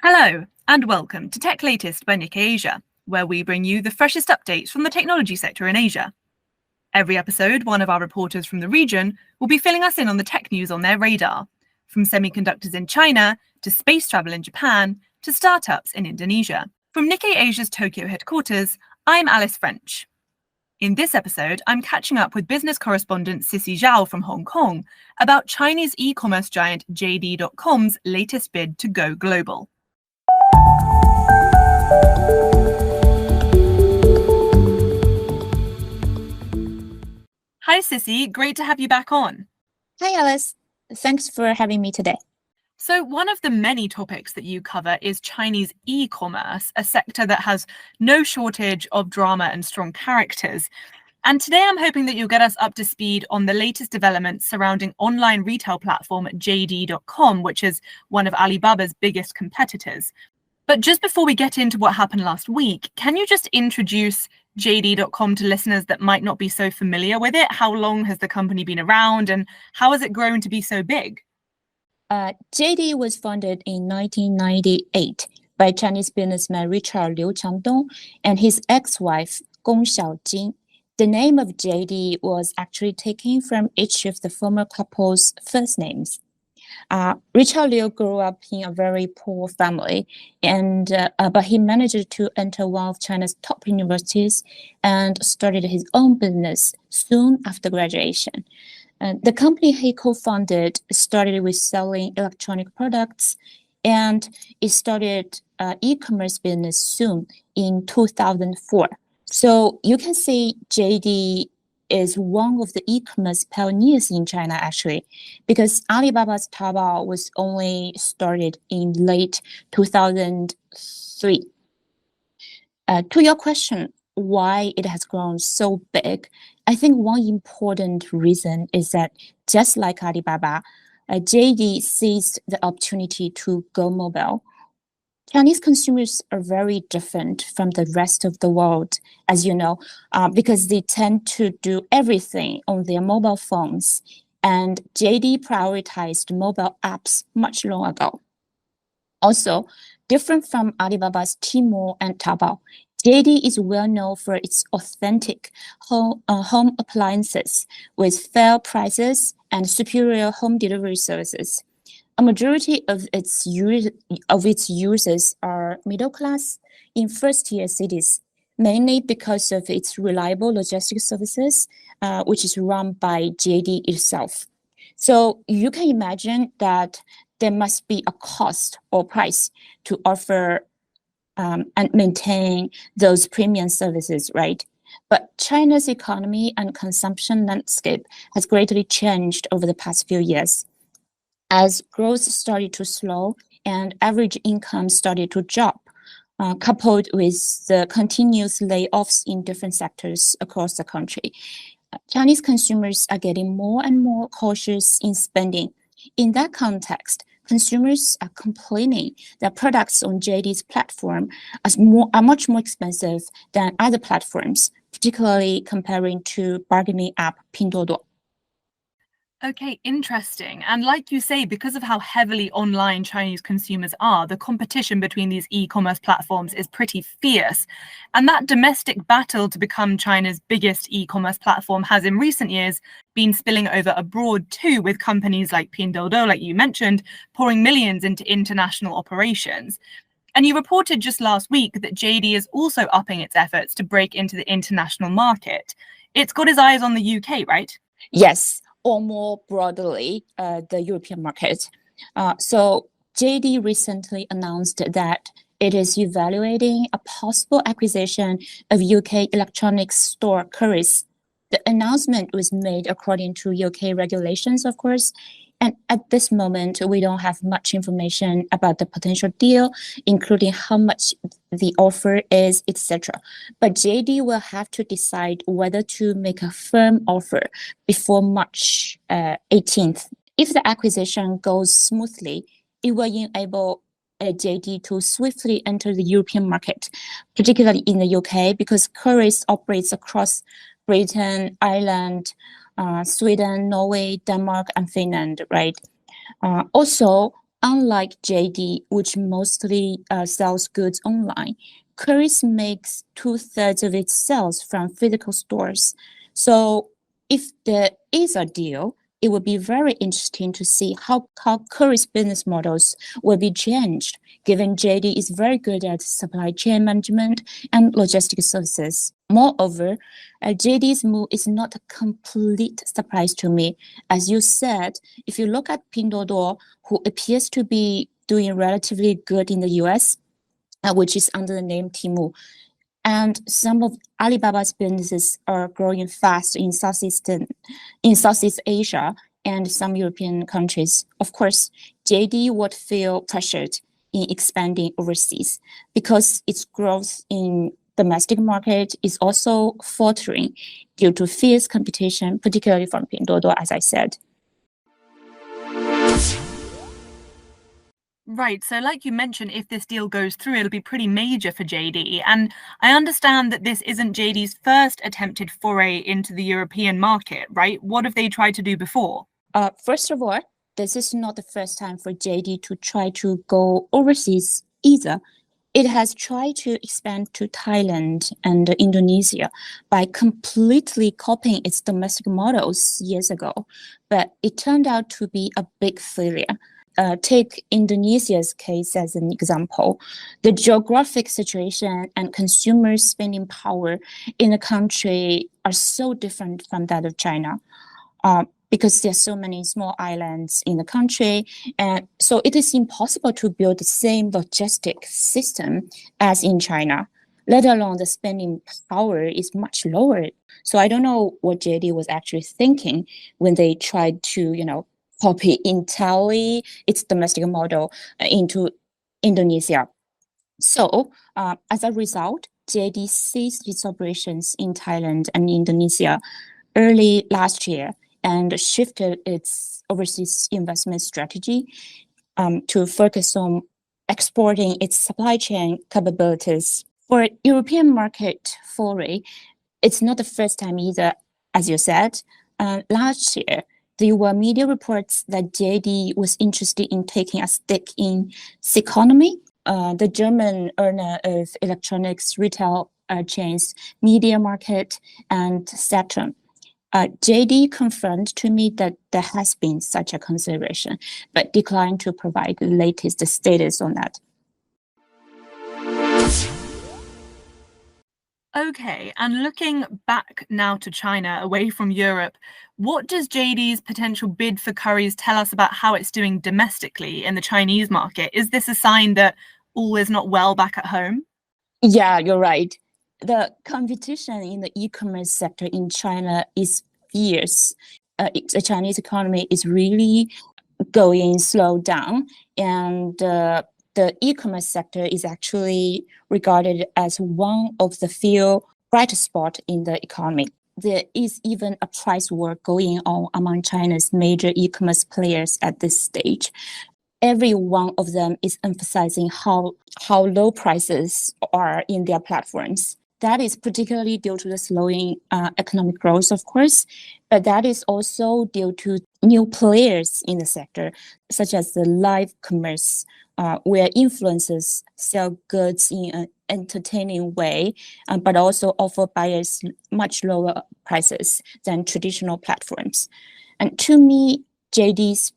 Hello, and welcome to Tech Latest by Nikkei Asia, where we bring you the freshest updates from the technology sector in Asia. Every episode, one of our reporters from the region will be filling us in on the tech news on their radar, from semiconductors in China, to space travel in Japan, to startups in Indonesia. From Nikkei Asia's Tokyo headquarters, I'm Alice French. In this episode, I'm catching up with business correspondent Cissy Zhou from Hong Kong about Chinese e-commerce giant JD.com's latest bid to go global. Hi, Cissy. Great to have you back on. Hi, Alice. Thanks for having me today. So one of the many topics that you cover is Chinese e-commerce, a sector that has no shortage of drama and strong characters. And today I'm hoping that you'll get us up to speed on the latest developments surrounding online retail platform JD.com, which is one of Alibaba's biggest competitors. But just before we get into what happened last week, can you just introduce JD.com to listeners that might not be so familiar with it? How long has the company been around and how has it grown to be so big? JD was founded in 1998 by Chinese businessman Richard Liu Qiangdong and his ex-wife Gong Xiaojing. The name of JD was actually taken from each of the former couple's first names. Richard Liu grew up in a very poor family, but he managed to enter one of China's top universities and started his own business soon after graduation. The company he co-founded started with selling electronic products, and it started e-commerce business soon in 2004. So you can see JD is one of the e-commerce pioneers in China, actually, because Alibaba's Taobao was only started in late 2003. To your question, why it has grown so big, I think one important reason is that just like Alibaba, JD seized the opportunity to go mobile. Chinese consumers are very different from the rest of the world, as you know, because they tend to do everything on their mobile phones, and JD prioritized mobile apps much long ago. Also, different from Alibaba's Tmall and Taobao, JD is well known for its authentic home appliances with fair prices and superior home delivery services. A majority of its users are middle class in first-tier cities, mainly because of its reliable logistics services, which is run by JD itself. So you can imagine that there must be a cost or price to offer and maintain those premium services, right? But China's economy and consumption landscape has greatly changed over the past few years. As growth started to slow and average income started to drop, coupled with the continuous layoffs in different sectors across the country, Chinese consumers are getting more and more cautious in spending. In that context, consumers are complaining that products on JD's platform are much more expensive than other platforms, particularly comparing to bargaining app Pinduoduo. Okay, interesting. And like you say, because of how heavily online Chinese consumers are, the competition between these e-commerce platforms is pretty fierce. And that domestic battle to become China's biggest e-commerce platform has in recent years been spilling over abroad too, with companies like Pinduoduo, like you mentioned, pouring millions into international operations. And you reported just last week that JD is also upping its efforts to break into the international market. It's got its eyes on the UK, right? Yes. Or more broadly, the European market. So JD recently announced that it is evaluating a possible acquisition of UK electronics store Currys. The announcement was made according to UK regulations, of course, and at this moment, we don't have much information about the potential deal, including how much the offer is, etc. But JD will have to decide whether to make a firm offer before March 18th. If the acquisition goes smoothly, it will enable JD to swiftly enter the European market, particularly in the UK, because Currys operates across Britain, Ireland, Sweden, Norway, Denmark, and Finland, right? Also, Unlike JD, which mostly sells goods online, Currys makes 2/3 of its sales from physical stores. So if there is a deal, it would be very interesting to see how Currys business models will be changed, given JD is very good at supply chain management and logistics services. Moreover, JD's move is not a complete surprise to me. As you said, if you look at Pinduoduo, who appears to be doing relatively good in the US, which is under the name Temu, and some of Alibaba's businesses are growing fast in Southeast Asia and some European countries. Of course, JD would feel pressured in expanding overseas because its growth in domestic market is also faltering due to fierce competition, particularly from Pinduoduo, as I said. Right. So like you mentioned, if this deal goes through, it'll be pretty major for JD. And I understand that this isn't JD's first attempted foray into the European market, right? What have they tried to do before? First of all, this is not the first time for JD to try to go overseas either. It has tried to expand to Thailand and Indonesia by completely copying its domestic models years ago, but it turned out to be a big failure. Take Indonesia's case as an example. The geographic situation and consumer spending power in the country are so different from that of China. Because there are so many small islands in the country. And so it is impossible to build the same logistic system as in China, let alone the spending power is much lower. So I don't know what JD was actually thinking when they tried to, copy entirely its domestic model into Indonesia. So as a result, JD ceased its operations in Thailand and Indonesia early last year and shifted its overseas investment strategy to focus on exporting its supply chain capabilities. For European market foray, it's not the first time either, as you said. Last year, there were media reports that JD was interested in taking a stake in Ceconomy, the German owner of electronics retail chains Media Market and Saturn. JD confirmed to me that there has been such a consideration, but declined to provide the latest status on that. Okay, and looking back now to China, away from Europe, what does JD's potential bid for Currys tell us about how it's doing domestically in the Chinese market? Is this a sign that all is not well back at home? Yeah, you're right. The competition in the e-commerce sector in China is fierce. The Chinese economy is really going slow down, and the e-commerce sector is actually regarded as one of the few bright spots in the economy. There is even a price war going on among China's major e-commerce players at this stage. Every one of them is emphasizing how low prices are in their platforms. That is particularly due to the slowing economic growth, of course, but that is also due to new players in the sector, such as the live commerce, where influencers sell goods in an entertaining way, but also offer buyers much lower prices than traditional platforms. And to me, JD's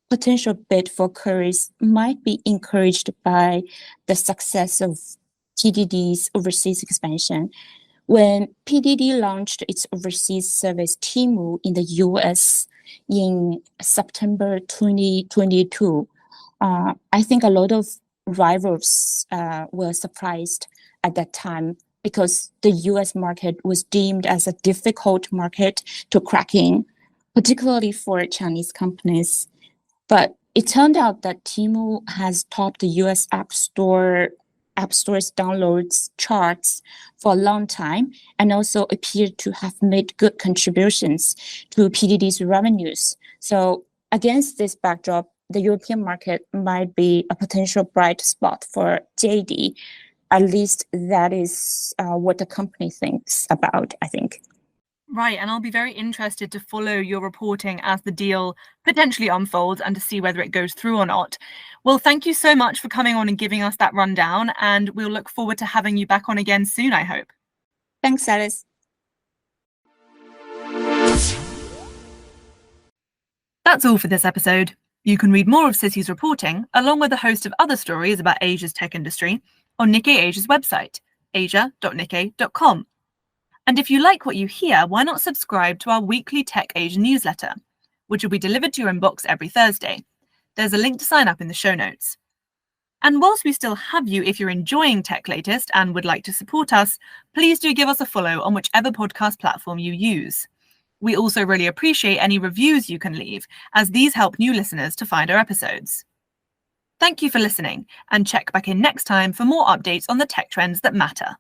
potential bid for Currys might be encouraged by the success of PDD's overseas expansion. When PDD launched its overseas service Temu in the US in September 2022, I think a lot of rivals were surprised at that time because the US market was deemed as a difficult market to crack in, particularly for Chinese companies. But it turned out that Temu has topped the US App Store's downloads charts for a long time and also appeared to have made good contributions to PDD's revenues. So against this backdrop, the European market might be a potential bright spot for JD. At least that is what the company thinks about, I think. Right, and I'll be very interested to follow your reporting as the deal potentially unfolds and to see whether it goes through or not. Well, thank you so much for coming on and giving us that rundown, and we'll look forward to having you back on again soon, I hope. Thanks, Alice. That's all for this episode. You can read more of Cissy's reporting, along with a host of other stories about Asia's tech industry, on Nikkei Asia's website, asia.nikkei.com. And if you like what you hear, why not subscribe to our weekly Tech Asia newsletter, which will be delivered to your inbox every Thursday. There's a link to sign up in the show notes. And whilst we still have you, if you're enjoying Tech Latest and would like to support us, please do give us a follow on whichever podcast platform you use. We also really appreciate any reviews you can leave, as these help new listeners to find our episodes. Thank you for listening, and check back in next time for more updates on the tech trends that matter.